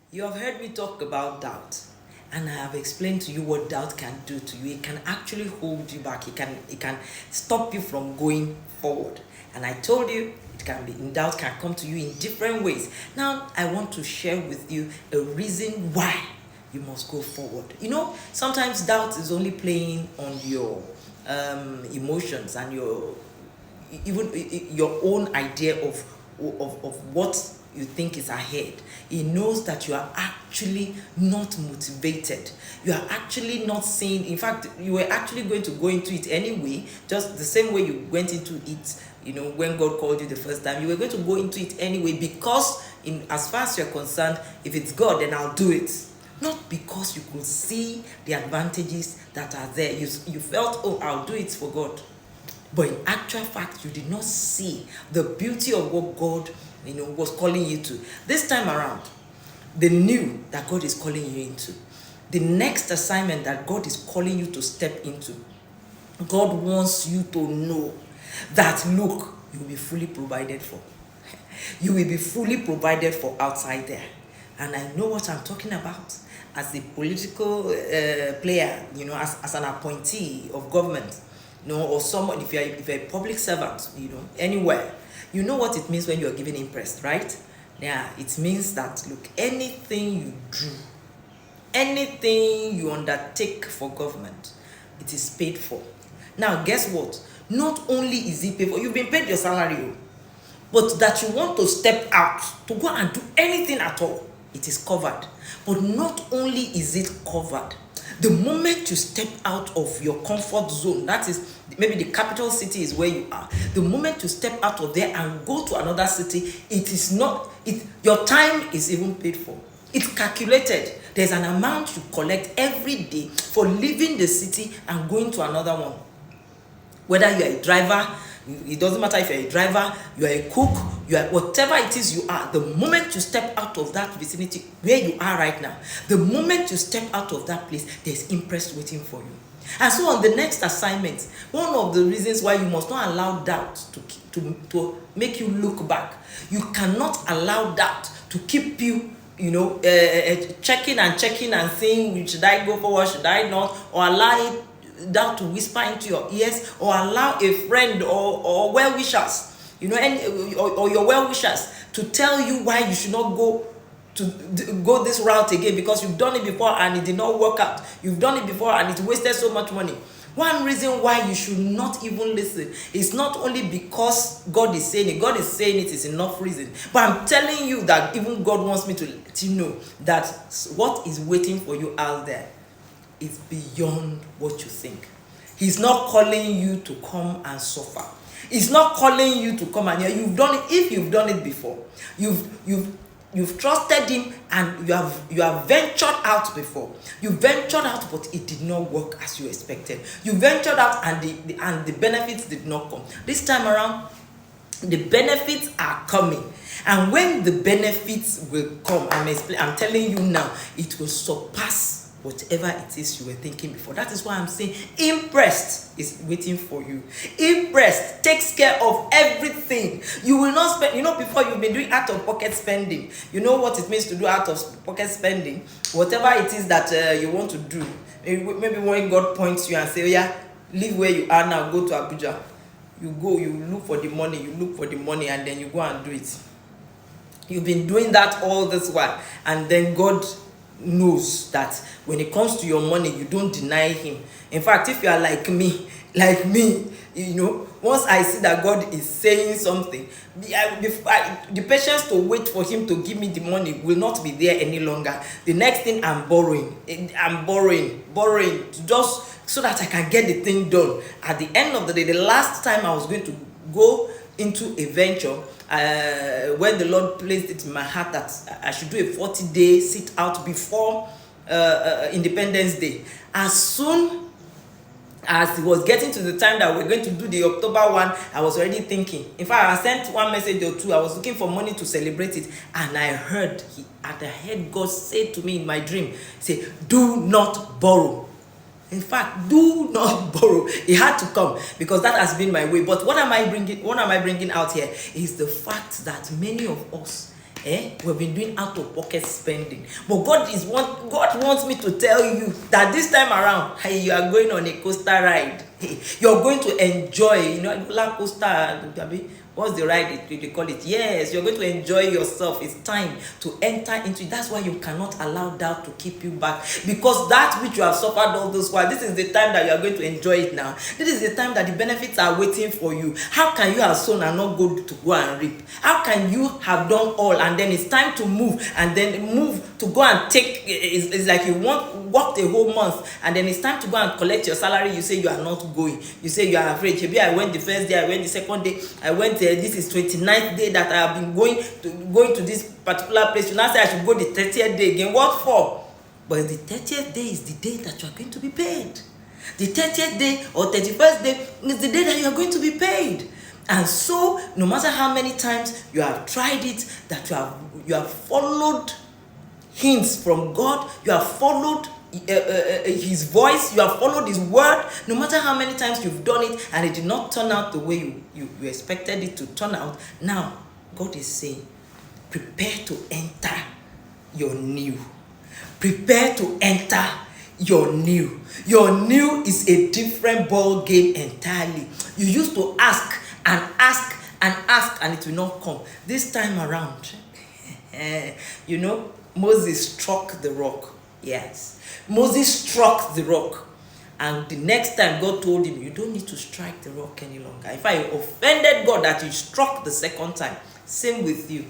You have heard me talk about doubt, and I have explained to you what doubt can do to you. It can actually hold you back. It can stop you from going forward. And I told you doubt can come to you in different ways. Now I want to share with you a reason why you must go forward. Sometimes doubt is only playing on your emotions and your own idea of what you think is ahead. He knows that you are actually not motivated. You are actually not seeing, in fact, you were actually going to go into it anyway, just the same way you went into it, when God called you the first time. You were going to go into it anyway because, as far as you're concerned, if it's God, then I'll do it. Not because you could see the advantages that are there. You felt, oh, I'll do it for God. But in actual fact, you did not see the beauty of what God, was calling you to. This time around, the new that God is calling you into, the next assignment that God is calling you to step into, God wants you to know that, look, you will be fully provided for. You will be fully provided for outside there. And I know what I'm talking about. As a political player, as an appointee of government, or someone, if you're a public servant, anywhere, you know what it means when you're given impressed, right? Yeah, it means that, look, anything you do, anything you undertake for government, it is paid for. Now, guess what? Not only is it paid for, you've been paid your salary, but that you want to step out to go and do anything at all, it is covered. But not only is it covered, the moment you step out of your comfort zone, that is, maybe the capital city is where you are, the moment you step out of there and go to another city, your time is even paid for. It's calculated. There's an amount you collect every day for leaving the city and going to another one. Whether you're a driver, it doesn't matter if you're a driver, you're a cook, you are whatever it is you are, the moment you step out of that vicinity where you are right now, the moment you step out of that place, there's impress waiting for you. And so on the next assignment, one of the reasons why you must not allow doubt to make you look back. You cannot allow doubt to keep you checking and saying, should I go forward, should I not, or allow it doubt to whisper into your ears, or allow a friend or well-wishers, or your well-wishers to tell you why you should not go this route again, because you've done it before and it did not work out. You've done it before and it wasted so much money. One reason why you should not even listen is not only because God is saying it. God is saying it is enough reason. But I'm telling you that even God wants me to let you know that what is waiting for you out there is beyond what you think. He's not calling you to come and suffer. He's not calling you to come and you've done it. If you've done it before, you've trusted him and you have ventured out before. You ventured out, but it did not work as you expected. You ventured out and the benefits did not come. This time around, the benefits are coming. And when the benefits will come, I'm telling you now, it will surpass whatever it is you were thinking before. That is why I'm saying impressed is waiting for you. Impressed takes care of everything. You will not spend, before you've been doing out of pocket spending. You know what it means to do out of pocket spending? Whatever it is that you want to do. Maybe when God points you and say, oh yeah, leave where you are now, go to Abuja. You go, you look for the money, and then you go and do it. You've been doing that all this while, and then God knows that when it comes to your money, you don't deny him. In fact, if you are like me, once I see that God is saying something, the patience to wait for him to give me the money will not be there any longer. The next thing, I'm borrowing just so that I can get the thing done. At the end of the day, the last time I was going to go into a venture, when the Lord placed it in my heart that I should do a 40-day sit out before Independence Day. As soon as it was getting to the time that we're going to do the October one, I was already thinking. In fact, I sent one message or two. I was looking for money to celebrate it, and I heard God say to me in my dream, say, do not borrow. In fact, do not borrow. It had to come because that has been my way. But what am I bringing out here is the fact that many of us, We've been doing out of pocket spending. But God wants me to tell you that this time around, hey, you are going on a coaster ride. Hey, you're going to enjoy, roller coaster. What's the ride they call it? Yes, you're going to enjoy yourself. It's time to enter into it. That's why you cannot allow doubt to keep you back. Because that which you have suffered all those while, this is the time that you are going to enjoy it now. This is the time that the benefits are waiting for you. How can you have sown and not go and reap? How can you have done all and then it's time to move and then move to go and take, it's like you worked a whole month and then it's time to go and collect your salary. You say you are not going. You say you are afraid. Maybe I went the first day, I went the second day, I went this is 29th day that I have been going to this particular place. You now say I should go the 30th day again. What for? But the 30th day is the day that you are going to be paid. The 30th day or 31st day is the day that you are going to be paid. And so, no matter how many times you have tried it, that you have followed hints from God, you have followed his voice, you have followed his word, no matter how many times you've done it and it did not turn out the way you expected it to turn out, now God is saying, prepare to enter your new. Prepare to enter your new. Your new is a different ball game entirely. You used to ask and ask and ask and it will not come. This time around, Moses struck the rock. Yes. Moses struck the rock. And the next time God told him, you don't need to strike the rock any longer. If I offended God that you struck the second time, same with you.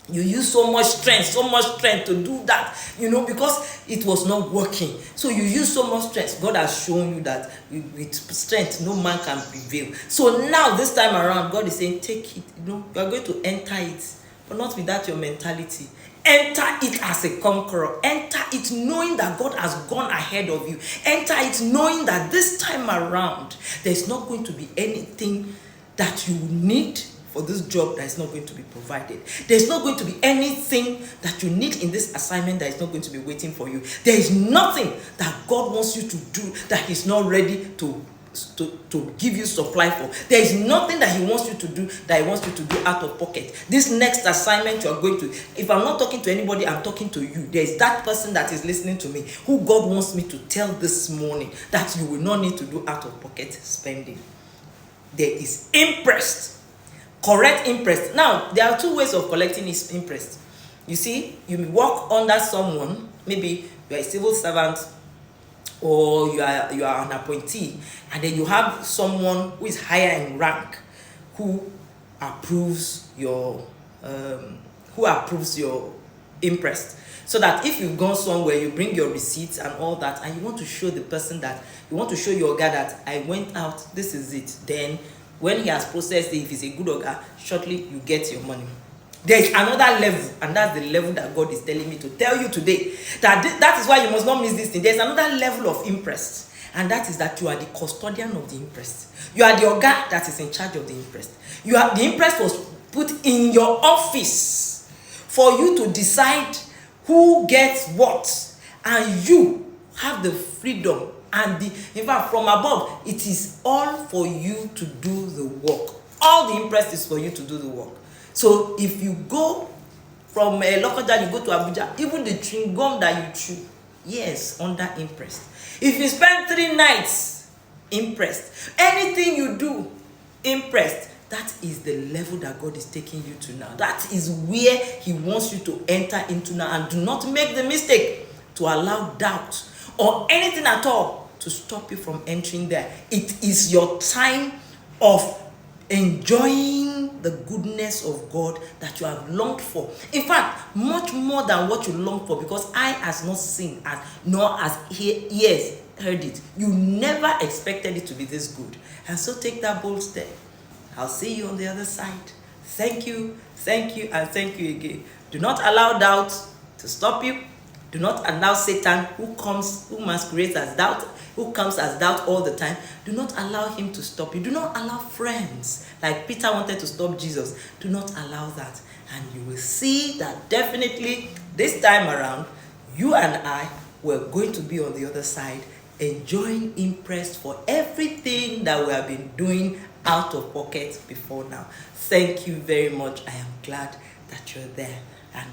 You use so much strength to do that, because it was not working. So you use so much strength. God has shown you that with strength, no man can prevail. So now, this time around, God is saying, take it. You are going to enter it, but not without your mentality. Enter it as a conqueror. Enter it knowing that God has gone ahead of you. Enter it knowing that this time around, there's not going to be anything that you need for this job that is not going to be provided. There's not going to be anything that you need in this assignment that is not going to be waiting for you. There is nothing that God wants you to do that He's not ready to give you supply for. There is nothing that He wants you to do that He wants you to do out of pocket. This next assignment you are going to, if I'm not talking to anybody, I'm talking to you. There is that person that is listening to me who God wants me to tell this morning that you will not need to do out of pocket spending. There is interest. Correct interest. Now, there are two ways of collecting interest. You see, you work under someone, maybe you are a civil servant or you are an appointee, and then you have someone who is higher in rank who approves your interest. So that if you've gone somewhere, you bring your receipts and all that, and you want to show the person that, you want to show your guy that I went out, this is it. Then when he has processed it, if he's a good oga, shortly you get your money. There is another level, and that's the level that God is telling me to tell you today. That is why you must not miss this thing. There's another level of interest, and that is that you are the custodian of the interest. You are the oga that is in charge of the interest. The interest was put in your office for you to decide who gets what, and you have the freedom. And in fact, from above, it is all for you to do the work. All the interest is for you to do the work. So if you go from Lokoja, you go to Abuja, even the chewing gum that you chew, yes, under interest. If you spend 3 nights, interest. Anything you do, interest. That is the level that God is taking you to now. That is where He wants you to enter into now. And do not make the mistake to allow doubt or anything at all to stop you from entering there. It is your time of enjoying the goodness of God that you have longed for. In fact, much more than what you long for, because eye has not seen, nor has ears heard it. You never expected it to be this good. And so take that bold step. I'll see you on the other side. Thank you, and thank you again. Do not allow doubt to stop you. Do not allow Satan, who masquerades as doubt, who comes as doubt all the time, do not allow him to stop you. Do not allow friends, like Peter wanted to stop Jesus. Do not allow that. And you will see that definitely this time around, you and I were going to be on the other side, enjoying interest for everything that we have been doing out of pocket before now. Thank you very much. I am glad that you're there. And